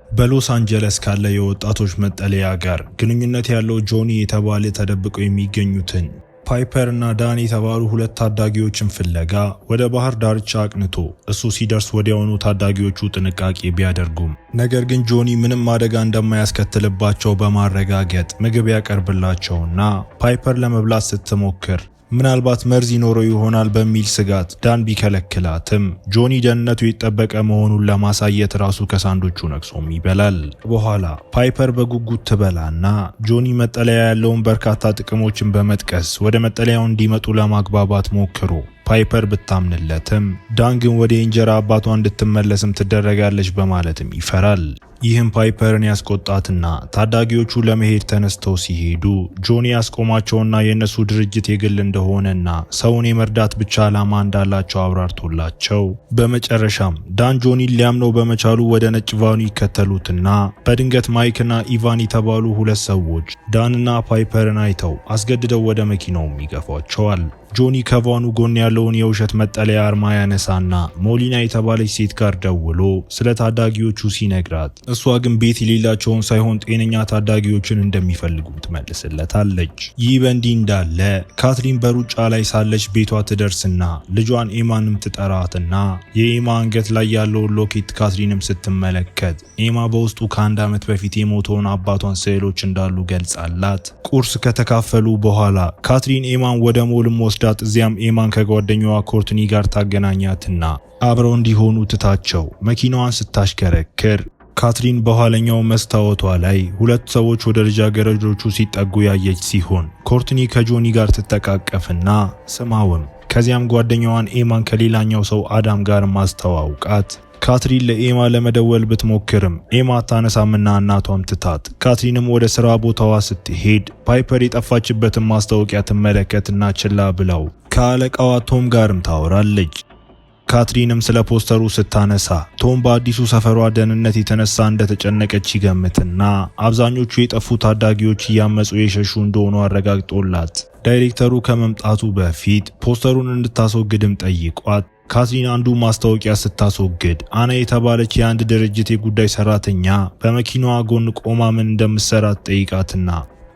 በሎስ አንጀለስ ካለ የወጣቶች መጠለያ ጋር ግንኙነት ያለው ጆኒ የተባለ ተደብቀው የሚገኙትን ፓይፐር እና ዳን የተባሉ ሁለት ታዳጊዎችን ፍለጋ ወደ ባህር ዳርቻ አቅንቶ እሱ ሲደርስ ወዲያውኑ ታዳጊዎቹ ጥንቃቄ ቢያደርጉም ነገር ግን ጆኒ ምንም አደጋ እንደማያስከትልባቸው በማረጋገጥ ምግብ ያቀርብላቸውና ፓይፐር ለመብላት ስትሞክር ምናልባት መርዝ ይኖረው ይሆናል በሚል ስጋት ዳን ቢከለክላትም ጆኒ ደህንነቱ የተጠበቀ መሆኑን ለማሳየት ራሱ ከሳንዶቹ ነክሶም ይበላል። በኋላ ፓይፐር በጉጉት ትበላና ጆኒ መጠለያ ያለውን በርካታ ጥቅሞችን በመጥቀስ ወደ መጠለያው እንዲመጡ ለማግባባት ሞክሮ ፓይፐር ብታምንለትም ዳን ግን ወደ እንጀራ አባቷ እንድትመለስም ትደረጋለች በማለትም ይፈራል። ይህም ፓይፐርን ያስቆጣትና ታዳጊዎቹ ለመሄድ ተነስተው ሲሄዱ ጆኒ ያስቆማቸውና የነሱ ድርጅት የግል እንደሆነና ሰውን የመርዳት ብቻ ዓላማ እንዳላቸው አብራርቶላቸው በመጨረሻም ዳን ጆኒን ሊያምነው በመቻሉ ወደ ነጭ ቫኑ ይከተሉትና በድንገት ማይክና ኢቫን የተባሉ ሁለት ሰዎች ዳንና ፓይፐርን አይተው አስገድደው ወደ መኪናውም ይገፏቸዋል። ጆኒ ከቫኑ ጎን ያለውን የውሸት መጠለያ አርማ ያነሳና ሞሊና የተባለች ሴት ጋር ደውሎ ስለ ታዳጊዎቹ ሲነግራት እሷ ግን ቤት የሌላቸውን ሳይሆን ጤነኛ ታዳጊዎችን እንደሚፈልጉም ትመልስለታለች። ይህ በእንዲህ እንዳለ ካትሪን በሩጫ ላይ ሳለች ቤቷ ትደርስና ልጇን ኤማንም ትጠራትና የኤማ አንገት ላይ ያለውን ሎኬት ካትሪንም ስትመለከት ኤማ በውስጡ ከ1 ዓመት በፊት የሞተውን አባቷን ስዕሎች እንዳሉ ገልጻላት ቁርስ ከተካፈሉ በኋላ ካትሪን ኤማን ወደ ሞልም ወስዳት እዚያም ኤማን ከጓደኛዋ ኮርትኒ ጋር ታገናኛትና አብረው እንዲሆኑ ትታቸው መኪናዋን ስታሽከረክር ካትሪን በኋለኛው መስታወቷ ላይ ሁለት ሰዎች ወደ ልጃገረዶቹ ሲጠጉ ያየች ሲሆን ኮርትኒ ከጆኒ ጋር ትተቃቀፍና ስማውም ከዚያም ጓደኛዋን ኤማን ከሌላኛው ሰው አዳም ጋር ማስተዋውቃት ካትሪን ለኤማ ለመደወል ብትሞክርም ኤማ ታነሳምና እናቷም ትታት ካትሪንም ወደ ስራ ቦታዋ ስትሄድ ፓይፐር የጠፋችበትን ማስታወቂያ ትመለከትና ችላ ብለው ከአለቃዋ ቶም ጋርም ታወራለች። ካትሪንም ስለ ፖስተሩ ስታነሳ ቶም በአዲሱ ሰፈሯ ደህንነት የተነሳ እንደተጨነቀች ይገምትና አብዛኞቹ የጠፉ ታዳጊዎች እያመጹ የሸሹ እንደሆኑ አረጋግጦላት ዳይሬክተሩ ከመምጣቱ በፊት ፖስተሩን እንድታስወግድም ጠይቋት ካትሪን አንዱ ማስታወቂያ ስታስወግድ አና የተባለች የአንድ ድርጅት የጉዳይ ሰራተኛ በመኪናዋ ጎን ቆማ ምን እንደምትሰራ ጠይቃትና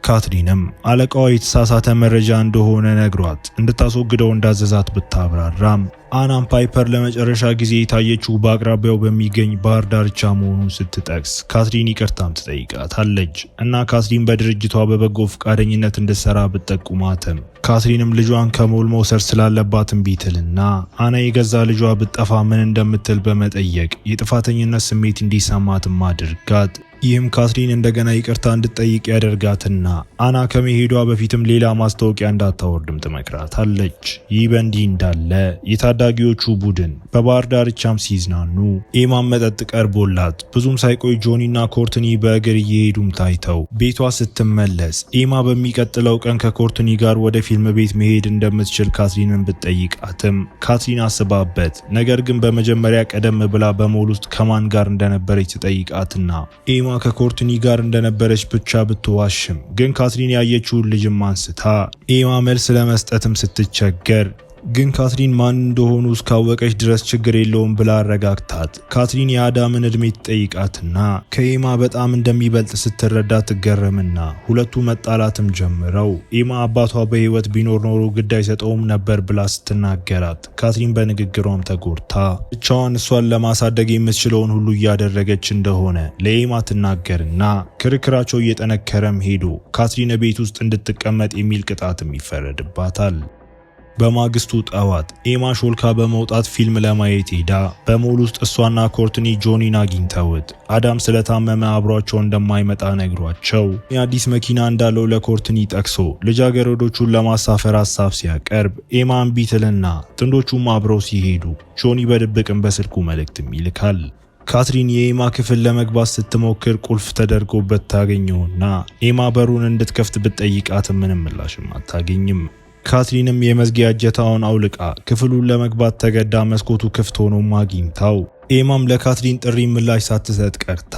ካትሪንም አለቃዋ የተሳሳተ መረጃ እንደሆነ ነግሯት እንድታስወግደው እንዳዘዛት ብታብራራም አናም ፓይፐር ለመጨረሻ ጊዜ የታየችው በአቅራቢያው በሚገኝ ባህር ዳርቻ መሆኑን ስትጠቅስ ካትሪን ይቅርታም ትጠይቃታለች እና ካትሪን በድርጅቷ በበጎ ፈቃደኝነት እንድትሰራ ብትጠቁማትም ካትሪንም ልጇን ከሞል መውሰድ ስላለባትም ቢትልና አና የገዛ ልጇ ብትጠፋ ምን እንደምትል በመጠየቅ የጥፋተኝነት ስሜት እንዲሰማትም አድርጋት ይህም ካትሪን እንደገና ይቅርታ እንድትጠይቅ ያደርጋትና አና ከመሄዷ በፊትም ሌላ ማስታወቂያ እንዳታወርድም ትመክራታለች። ይህ በእንዲህ እንዳለ የታዳጊዎቹ ቡድን በባህር ዳርቻም ሲዝናኑ ኤማን መጠጥ ቀርቦላት ብዙም ሳይቆይ ጆኒና ኮርትኒ በእግር እየሄዱም ታይተው ቤቷ ስትመለስ ኤማ በሚቀጥለው ቀን ከኮርትኒ ጋር ወደ ፊልም ቤት መሄድ እንደምትችል ካትሪንን ብትጠይቃትም ካትሪን አስባበት ነገር ግን በመጀመሪያ ቀደም ብላ በሞል ውስጥ ከማን ጋር እንደነበረች ትጠይቃትና ኤማ ከኮርትኒ ጋር እንደነበረች ብቻ ብትዋሽም ግን ካትሪን ያየችውን ልጅም አንስታ ኤማ መልስ ለመስጠትም ስትቸገር ግን ካትሪን ማን እንደሆኑ እስካወቀች ድረስ ችግር የለውም ብላ አረጋግታት ካትሪን የአዳምን እድሜ ትጠይቃትና ከኤማ በጣም እንደሚበልጥ ስትረዳ ትገረምና ሁለቱ መጣላትም ጀምረው ኤማ አባቷ በህይወት ቢኖር ኖሮ ግድ አይሰጠውም ነበር ብላ ስትናገራት ካትሪን በንግግሯም ተጎድታ ብቻዋን እሷን ለማሳደግ የምትችለውን ሁሉ እያደረገች እንደሆነ ለኤማ ትናገርና ክርክራቸው እየጠነከረም ሄዶ ካትሪን ቤት ውስጥ እንድትቀመጥ የሚል ቅጣትም ይፈረድባታል። በማግስቱ ጠዋት ኤማ ሾልካ በመውጣት ፊልም ለማየት ሄዳ በሞል ውስጥ እሷና ኮርትኒ ጆኒን አግኝተውት አዳም ስለታመመ አብሯቸው እንደማይመጣ ነግሯቸው የአዲስ መኪና እንዳለው ለኮርትኒ ጠቅሶ ልጃገረዶቹን ለማሳፈር ሀሳብ ሲያቀርብ ኤማ እምቢ ትልና ጥንዶቹም አብረው ሲሄዱ ጆኒ በድብቅም በስልኩ መልእክትም ይልካል። ካትሪን የኤማ ክፍል ለመግባት ስትሞክር ቁልፍ ተደርጎበት ታገኘውና ኤማ በሩን እንድትከፍት ብትጠይቃት ምንም ምላሽም አታገኝም። ካትሪንም የመዝጊያ እጀታውን አውልቃ ክፍሉን ለመግባት ተገዳ መስኮቱ ክፍት ሆኖ አግኝታው ኤማም ለካትሪን ጥሪ ምላሽ ሳትሰጥ ቀርታ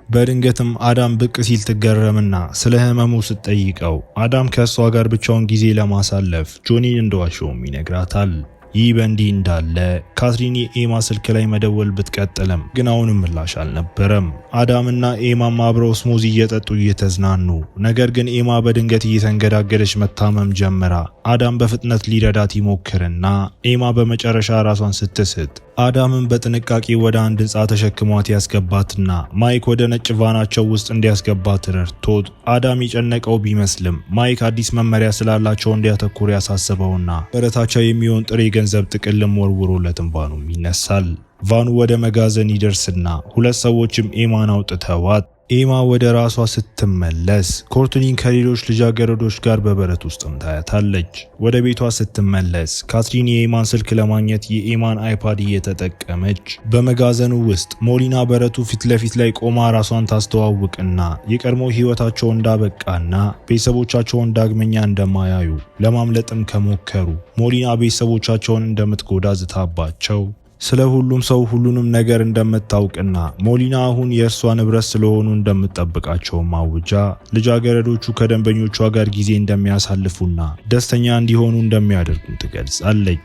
በድንገትም አዳም ብቅ ሲል ትገረምና ስለ ህመሙ ስትጠይቀው አዳም ከሷ ጋር ብቻውን ጊዜ ለማሳለፍ ጆኒን እንደዋሸውም ይነግራታል። ይህ በእንዲህ እንዳለ ካትሪን የኤማ ስልክ ላይ መደወል ብትቀጥልም ግን አሁንም ምላሽ አልነበረም። አዳምና ኤማም አብረው ስሙዚ እየጠጡ እየተዝናኑ፣ ነገር ግን ኤማ በድንገት እየተንገዳገደች መታመም ጀመራ። አዳም በፍጥነት ሊረዳት ይሞክርና ኤማ በመጨረሻ ራሷን ስትስት አዳምን በጥንቃቄ ወደ አንድ ህንፃ ተሸክሟት ያስገባትና ማይክ ወደ ነጭ ቫናቸው ውስጥ እንዲያስገባት ረድቶት አዳም የጨነቀው ቢመስልም ማይክ አዲስ መመሪያ ስላላቸው እንዲያተኩር ያሳስበውና በረታቸው የሚሆን ጥሬ ገንዘብ ጥቅልም ወርውሮለትም ቫኑም ይነሳል። ቫኑ ወደ መጋዘን ይደርስና ሁለት ሰዎችም ኤማን አውጥተዋት ኤማ ወደ ራሷ ስትመለስ ኮርትኒን ከሌሎች ልጃገረዶች ጋር በበረት ውስጥም ታያታለች። ወደ ቤቷ ስትመለስ ካትሪን የኤማን ስልክ ለማግኘት የኤማን አይፓድ እየተጠቀመች በመጋዘኑ ውስጥ ሞሊና በረቱ ፊት ለፊት ላይ ቆማ ራሷን ታስተዋውቅና የቀድሞ ህይወታቸው እንዳበቃና ቤተሰቦቻቸውን ዳግመኛ እንደማያዩ ለማምለጥም ከሞከሩ ሞሊና ቤተሰቦቻቸውን እንደምትጎዳ ዝታባቸው ስለ ሁሉም ሰው ሁሉንም ነገር እንደምታውቅና ሞሊና አሁን የእርሷ ንብረት ስለሆኑ እንደምትጠብቃቸው ማውጃ ልጃገረዶቹ ከደንበኞቿ ጋር ጊዜ እንደሚያሳልፉና ደስተኛ እንዲሆኑ እንደሚያደርጉም ትገልጻለች።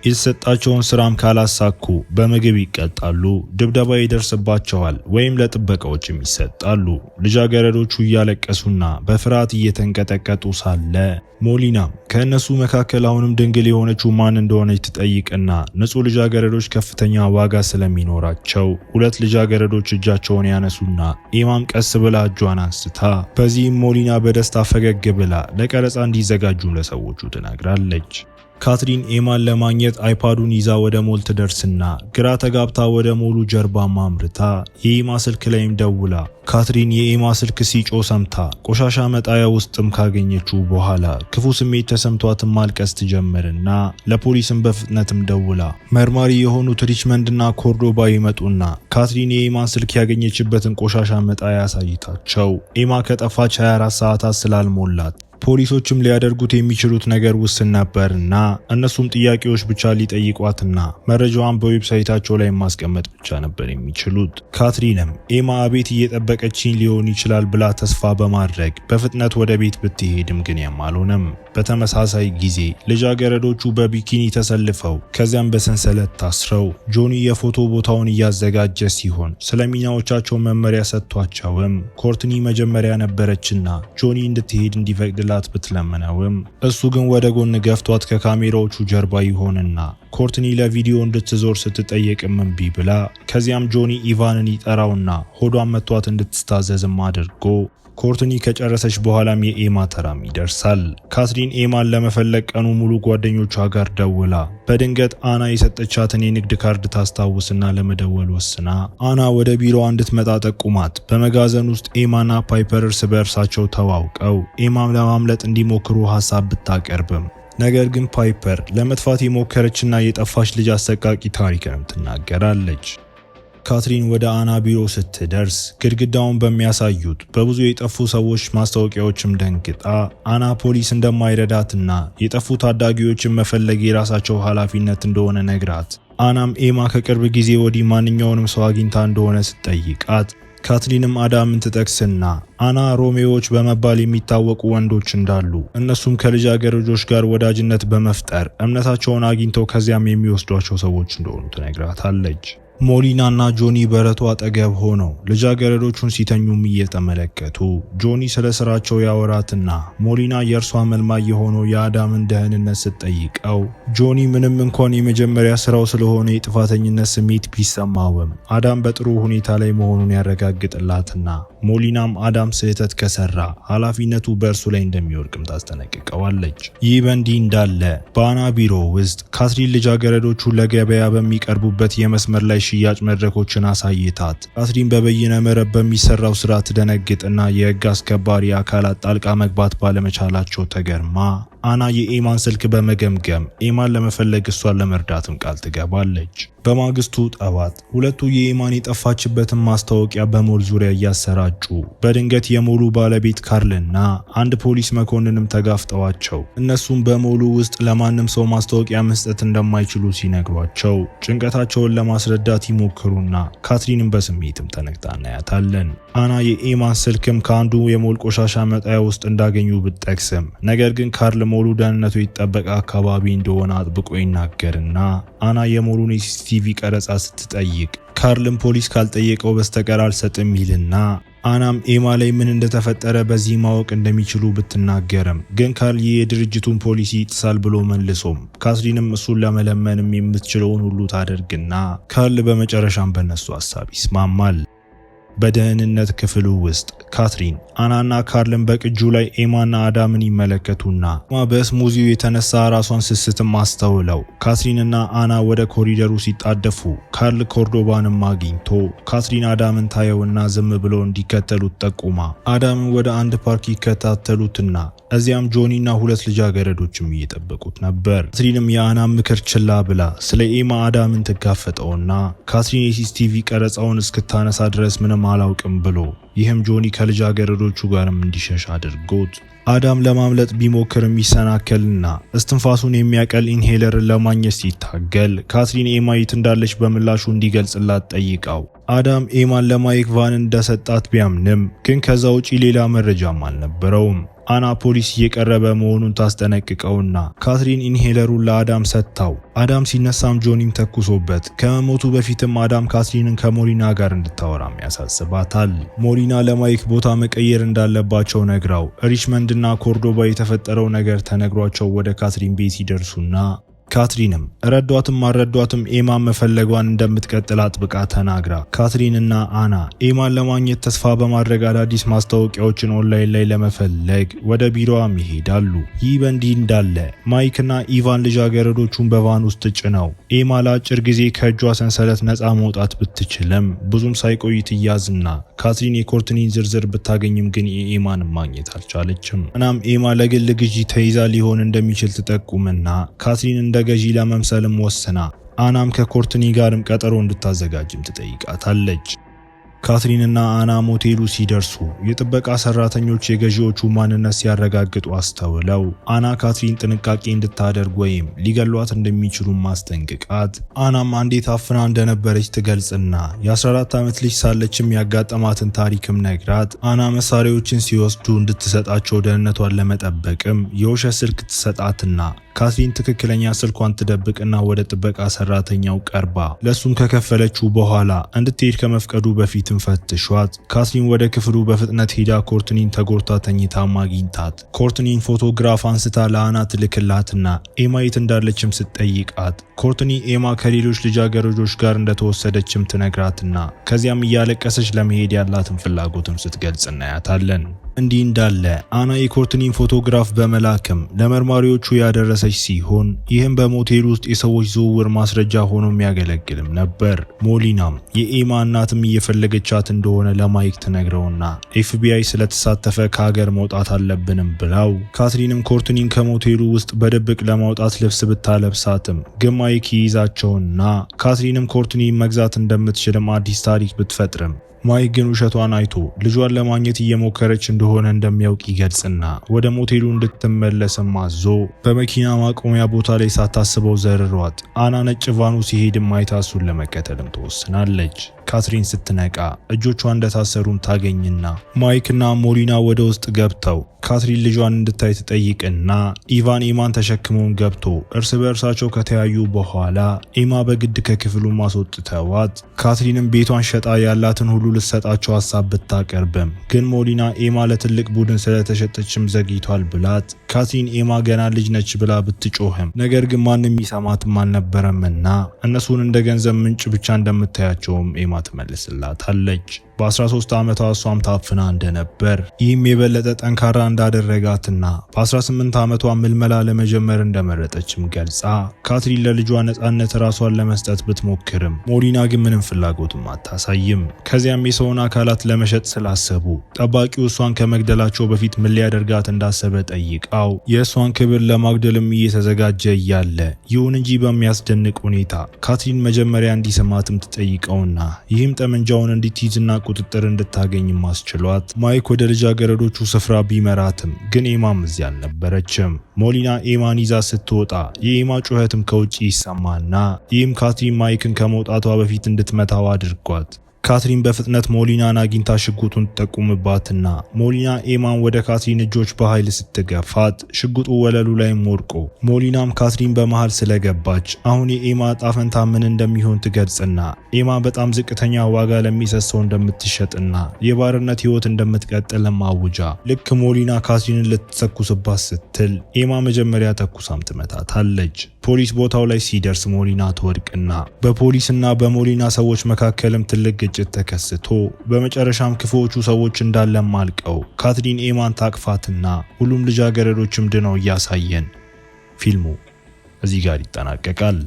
የተሰጣቸውን ስራም ካላሳኩ በምግብ ይቀጣሉ፣ ድብደባ ይደርስባቸዋል ወይም ለጥበቃዎችም ይሰጣሉ። ልጃገረዶቹ እያለቀሱና በፍርሃት እየተንቀጠቀጡ ሳለ ሞሊናም ከእነሱ መካከል አሁንም ድንግል የሆነችው ማን እንደሆነች ትጠይቅና ንጹህ ልጃገረዶች ከፍተኛ ዋጋ ስለሚኖራቸው ሁለት ልጃገረዶች እጃቸውን ያነሱና ኤማም ቀስ ብላ እጇን አንስታ በዚህም ሞሊና በደስታ ፈገግ ብላ ለቀረጻ እንዲዘጋጁ ለሰዎቹ ትነግራለች። ካትሪን ኤማን ለማግኘት አይፓዱን ይዛ ወደ ሞል ትደርስና ግራ ተጋብታ ወደ ሞሉ ጀርባ ማምርታ የኤማ ስልክ ላይም ደውላ ካትሪን የኤማ ስልክ ሲጮ ሰምታ ቆሻሻ መጣያ ውስጥም ካገኘችው በኋላ ክፉ ስሜት ተሰምቷትም ማልቀስ ትጀምርና ለፖሊስም በፍጥነትም ደውላ መርማሪ የሆኑት ሪችመንድና ኮርዶባ ይመጡና ካትሪን የኤማን ስልክ ያገኘችበትን ቆሻሻ መጣያ ያሳይታቸው ኤማ ከጠፋች 24 ሰዓታት ስላልሞላት ፖሊሶችም ሊያደርጉት የሚችሉት ነገር ውስን ነበርና እነሱም ጥያቄዎች ብቻ ሊጠይቋትና መረጃዋን በዌብሳይታቸው ላይ ማስቀመጥ ብቻ ነበር የሚችሉት። ካትሪንም ኤማ ቤት እየጠበቀችኝ ሊሆን ይችላል ብላ ተስፋ በማድረግ በፍጥነት ወደ ቤት ብትሄድም ግን ያማልሆነም። በተመሳሳይ ጊዜ ልጃገረዶቹ በቢኪኒ ተሰልፈው ከዚያም በሰንሰለት ታስረው ጆኒ የፎቶ ቦታውን እያዘጋጀ ሲሆን ስለሚናዎቻቸው መመሪያ ሰጥቷቸውም ኮርትኒ መጀመሪያ ነበረችና ጆኒ እንድትሄድ እንዲፈቅድላት ብትለምነውም እሱ ግን ወደ ጎን ገፍቷት ከካሜራዎቹ ጀርባ ይሆንና ኮርትኒ ለቪዲዮ እንድትዞር ስትጠየቅም እምቢ ብላ ከዚያም ጆኒ ኢቫንን ይጠራውና ሆዷን መቷት እንድትታዘዝም አድርጎ ኮርትኒ ከጨረሰች በኋላም የኤማ ተራም ይደርሳል። ካትሪን ኤማን ለመፈለግ ቀኑ ሙሉ ጓደኞቿ ጋር ደውላ በድንገት አና የሰጠቻትን የንግድ ካርድ ታስታውስና ለመደወል ወስና አና ወደ ቢሮዋ እንድትመጣ ጠቁማት በመጋዘን ውስጥ ኤማና ፓይፐር እርስ በእርሳቸው ተዋውቀው ኤማም ለማምለጥ እንዲሞክሩ ሀሳብ ብታቀርብም ነገር ግን ፓይፐር ለመጥፋት የሞከረችና የጠፋች ልጅ አሰቃቂ ታሪክንም ትናገራለች። ካትሪን ወደ አና ቢሮ ስትደርስ ግድግዳውን በሚያሳዩት በብዙ የጠፉ ሰዎች ማስታወቂያዎችም ደንግጣ አና ፖሊስ እንደማይረዳትና የጠፉ ታዳጊዎችን መፈለግ የራሳቸው ኃላፊነት እንደሆነ ነግራት አናም ኤማ ከቅርብ ጊዜ ወዲህ ማንኛውንም ሰው አግኝታ እንደሆነ ስትጠይቃት ካትሪንም አዳምን ትጠቅስና አና ሮሜዎች በመባል የሚታወቁ ወንዶች እንዳሉ እነሱም ከልጃገረዶች ጋር ወዳጅነት በመፍጠር እምነታቸውን አግኝተው ከዚያም የሚወስዷቸው ሰዎች እንደሆኑ ትነግራታለች። ሞሊናና ጆኒ በረቱ አጠገብ ሆነው ልጃገረዶቹን ሲተኙም እየተመለከቱ ጆኒ ስለ ስራቸው ያወራትና ሞሊና የእርሷ መልማይ የሆነው የአዳምን ደህንነት ስትጠይቀው ጆኒ ምንም እንኳን የመጀመሪያ ስራው ስለሆነ የጥፋተኝነት ስሜት ቢሰማውም አዳም በጥሩ ሁኔታ ላይ መሆኑን ያረጋግጥላትና ሞሊናም አዳም ስህተት ከሰራ ኃላፊነቱ በእርሱ ላይ እንደሚወድቅም ታስጠነቅቀዋለች። ይህ በእንዲህ እንዳለ በአና ቢሮ ውስጥ ካትሪን ልጃገረዶቹ ለገበያ በሚቀርቡበት የመስመር ላይ ሽያጭ መድረኮችን አሳይታት ካትሪን በበይነ መረብ በሚሰራው ስራ ትደነግጥና የህግ አስከባሪ አካላት ጣልቃ መግባት ባለመቻላቸው ተገርማ አና የኤማን ስልክ በመገምገም ኤማን ለመፈለግ እሷን ለመርዳትም ቃል ትገባለች። በማግስቱ ጠዋት ሁለቱ የኤማን የጠፋችበትን ማስታወቂያ በሞል ዙሪያ እያሰራጩ በድንገት የሞሉ ባለቤት ካርልና አንድ ፖሊስ መኮንንም ተጋፍጠዋቸው እነሱም በሞሉ ውስጥ ለማንም ሰው ማስታወቂያ መስጠት እንደማይችሉ ሲነግሯቸው ጭንቀታቸውን ለማስረዳት ይሞክሩና ካትሪንም በስሜትም ተነክታ እናያታለን። አና የኤማን ስልክም ከአንዱ የሞል ቆሻሻ መጣያ ውስጥ እንዳገኙ ብትጠቅስም ነገር ግን ካርል ሞሉ ደህንነቱ የተጠበቀ አካባቢ እንደሆነ አጥብቆ ይናገርና አና የሞሉን የሲሲቲቪ ቀረጻ ስትጠይቅ ካርልም ፖሊስ ካልጠየቀው በስተቀር አልሰጥም ይልና አናም ኤማ ላይ ምን እንደተፈጠረ በዚህ ማወቅ እንደሚችሉ ብትናገርም ግን ካርል የድርጅቱን ፖሊሲ ይጥሳል ብሎ መልሶም ካትሪንም እሱን ለመለመንም የምትችለውን ሁሉ ታደርግና ካርል በመጨረሻም በነሱ ሐሳብ ይስማማል። በደህንነት ክፍሉ ውስጥ ካትሪን አናና ካርልን በቅጁ ላይ ኤማና አዳምን ይመለከቱና ኤማ በስሙዚው የተነሳ ራሷን ስትስትም አስተውለው ካትሪንና አና ወደ ኮሪደሩ ሲጣደፉ ካርል ኮርዶባንም አግኝቶ ካትሪን አዳምን ታየውና ዝም ብሎ እንዲከተሉት ጠቁማ አዳምን ወደ አንድ ፓርክ ይከታተሉትና እዚያም ጆኒና ሁለት ልጃገረዶችም እየጠበቁት ነበር። ካትሪንም የአናን ምክር ችላ ብላ ስለ ኤማ አዳምን ትጋፈጠውና ካትሪን የሲሲቲቪ ቀረጻውን እስክታነሳ ድረስ ምንም አላውቅም ብሎ ይህም ጆኒ ከልጃገረዶቹ ጋርም እንዲሸሽ አድርጎት አዳም ለማምለጥ ቢሞክርም ይሰናከልና እስትንፋሱን የሚያቀል ኢንሄለርን ለማግኘት ሲታገል ካትሪን ኤማ የት እንዳለች በምላሹ እንዲገልጽላት ጠይቃው አዳም ኤማን ለማይክ ቫን እንደሰጣት ቢያምንም ግን ከዛ ውጪ ሌላ መረጃም አልነበረውም። አና ፖሊስ እየቀረበ መሆኑን ታስጠነቅቀውና ካትሪን ኢንሄለሩን ለአዳም ሰጥታው አዳም ሲነሳም ጆኒም ተኩሶበት ከመሞቱ በፊትም አዳም ካትሪንን ከሞሊና ጋር እንድታወራም ያሳስባታል። ሞሊና ለማይክ ቦታ መቀየር እንዳለባቸው ነግራው ሪችመንድና ኮርዶባ የተፈጠረው ነገር ተነግሯቸው ወደ ካትሪን ቤት ይደርሱና ካትሪንም ረዷትም አልረዷትም ኤማን መፈለጓን እንደምትቀጥል አጥብቃ ተናግራ ካትሪንና አና ኤማን ለማግኘት ተስፋ በማድረግ አዳዲስ ማስታወቂያዎችን ኦንላይን ላይ ለመፈለግ ወደ ቢሮዋም ይሄዳሉ። ይህ በእንዲህ እንዳለ ማይክና ኢቫን ልጃገረዶቹን በቫን ውስጥ ጭነው ኤማ ለአጭር ጊዜ ከእጇ ሰንሰለት ነፃ መውጣት ብትችልም ብዙም ሳይቆይ ትያዝና ካትሪን የኮርትኒን ዝርዝር ብታገኝም ግን የኤማን ማግኘት አልቻለችም። እናም ኤማ ለግል ግዢ ተይዛ ሊሆን እንደሚችል ትጠቁምና ካትሪን እንደ ገዢ ለመምሰልም ወስና አናም ከኮርትኒ ጋርም ቀጠሮ እንድታዘጋጅም ትጠይቃታለች። ካትሪንና አና ሞቴሉ ሲደርሱ የጥበቃ ሰራተኞች የገዢዎቹ ማንነት ሲያረጋግጡ አስተውለው አና ካትሪን ጥንቃቄ እንድታደርግ ወይም ሊገሏት እንደሚችሉ ማስጠንቅቃት አናም አንዴት አፍና እንደነበረች ትገልጽና የ14 ዓመት ልጅ ሳለችም ያጋጠማትን ታሪክም ነግራት አና መሳሪያዎችን ሲወስዱ እንድትሰጣቸው ደህንነቷን ለመጠበቅም የውሸት ስልክ ትሰጣትና ካትሪን ትክክለኛ ስልኳን ትደብቅና ወደ ጥበቃ ሰራተኛው ቀርባ ለሱም ከከፈለችው በኋላ እንድትሄድ ከመፍቀዱ በፊት ፈትሿት ካትሪን ወደ ክፍሉ በፍጥነት ሄዳ ኮርትኒን ተጎርታ ተኝታ ማግኝታት ኮርትኒን ፎቶግራፍ አንስታ ለአና ትልክላትና ኤማ የት እንዳለችም ስትጠይቃት ኮርትኒ ኤማ ከሌሎች ልጃገረዶች ጋር እንደተወሰደችም ትነግራትና ከዚያም እያለቀሰች ለመሄድ ያላትን ፍላጎትም ስትገልጽ እናያታለን። እንዲህ እንዳለ አና የኮርትኒን ፎቶግራፍ በመላክም ለመርማሪዎቹ ያደረሰች ሲሆን ይህም በሞቴል ውስጥ የሰዎች ዝውውር ማስረጃ ሆኖ የሚያገለግልም ነበር። ሞሊናም የኤማ እናትም እየፈለገቻት እንደሆነ ለማይክ ትነግረውና ኤፍቢአይ ስለተሳተፈ ከሀገር መውጣት አለብንም ብለው ካትሪንም ኮርትኒን ከሞቴሉ ውስጥ በድብቅ ለማውጣት ልብስ ብታለብሳትም ግን ማይክ ይይዛቸውና ካትሪንም ኮርትኒን መግዛት እንደምትችልም አዲስ ታሪክ ብትፈጥርም ማይክ ግን ውሸቷን አይቶ ልጇን ለማግኘት እየሞከረች እንደሆነ እንደሚያውቅ ይገልጽና ወደ ሞቴሉ እንድትመለስም አዞ በመኪና ማቆሚያ ቦታ ላይ ሳታስበው ዘርሯት አና ነጭ ቫኑ ሲሄድም አይታ እሱን ለመከተልም ትወስናለች። ካትሪን ስትነቃ እጆቿ እንደታሰሩም ታገኝና ማይክና ሞሊና ወደ ውስጥ ገብተው ካትሪን ልጇን እንድታይ ትጠይቅና ኢቫን ኤማን ተሸክመውን ገብቶ እርስ በእርሳቸው ከተያዩ በኋላ ኤማ በግድ ከክፍሉ ማስወጥተዋት ካትሪንም ቤቷን ሸጣ ያላትን ሁሉ ልትሰጣቸው ሀሳብ ብታቀርብም ግን ሞሊና ኤማ ለትልቅ ቡድን ስለተሸጠችም ዘግይቷል ብላት ካትሪን ኤማ ገና ልጅ ነች ብላ ብትጮህም ነገር ግን ማንም ይሰማትም አልነበረምና እነሱን እንደ ገንዘብ ምንጭ ብቻ እንደምታያቸውም ኤማ ትመልስላታለች። በ13 ዓመቷ እሷም ታፍና እንደነበር ይህም የበለጠ ጠንካራ እንዳደረጋትና በ18 ዓመቷ ምልመላ ለመጀመር እንደመረጠችም ገልጻ ካትሪን ለልጇ ነፃነት ራሷን ለመስጠት ብትሞክርም ሞሊና ግን ምንም ፍላጎትም አታሳይም። ከዚያም የሰውን አካላት ለመሸጥ ስላሰቡ ጠባቂው እሷን ከመግደላቸው በፊት ምን ሊያደርጋት እንዳሰበ ጠይቃው የእሷን ክብር ለማግደልም እየተዘጋጀ እያለ ይሁን እንጂ በሚያስደንቅ ሁኔታ ካትሪን መጀመሪያ እንዲሰማትም ትጠይቀውና ይህም ጠመንጃውን እንድትይዝና ቁጥጥር እንድታገኝ ማስችሏት ማይክ ወደ ልጃገረዶቹ ስፍራ ቢመራትም ግን ኤማም እዚያ አልነበረችም። ሞሊና ኤማን ይዛ ስትወጣ የኤማ ጩኸትም ከውጪ ይሰማና ይህም ካትሪን ማይክን ከመውጣቷ በፊት እንድትመታው አድርጓት ካትሪን በፍጥነት ሞሊናን አግኝታ ሽጉጡን ተጠቁምባትና ሞሊና ኤማን ወደ ካትሪን እጆች በኃይል ስትገፋት ሽጉጡ ወለሉ ላይ ወድቆ ሞሊናም ካትሪን በመሃል ስለገባች አሁን የኤማ ጣፈንታ ምን እንደሚሆን ትገልጽና ኤማ በጣም ዝቅተኛ ዋጋ ለሚሰሰው እንደምትሸጥና የባርነት ህይወት እንደምትቀጥል ማውጃ ልክ ሞሊና ካትሪንን ልትተኩስባት ስትል ኤማ መጀመሪያ ተኩሳም ትመታታለች። ፖሊስ ቦታው ላይ ሲደርስ ሞሊና ትወድቅና በፖሊስና በሞሊና ሰዎች መካከልም ትልቅ ግጭት ተከስቶ በመጨረሻም ክፉዎቹ ሰዎች እንዳለም አልቀው ካትሪን ኤማን ታቅፋትና ሁሉም ልጃገረዶችም ድነው እያሳየን ፊልሙ እዚህ ጋር ይጠናቀቃል።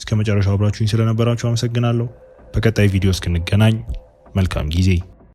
እስከ መጨረሻው አብራችሁኝ ስለነበራችሁ አመሰግናለሁ። በቀጣይ ቪዲዮ እስክንገናኝ መልካም ጊዜ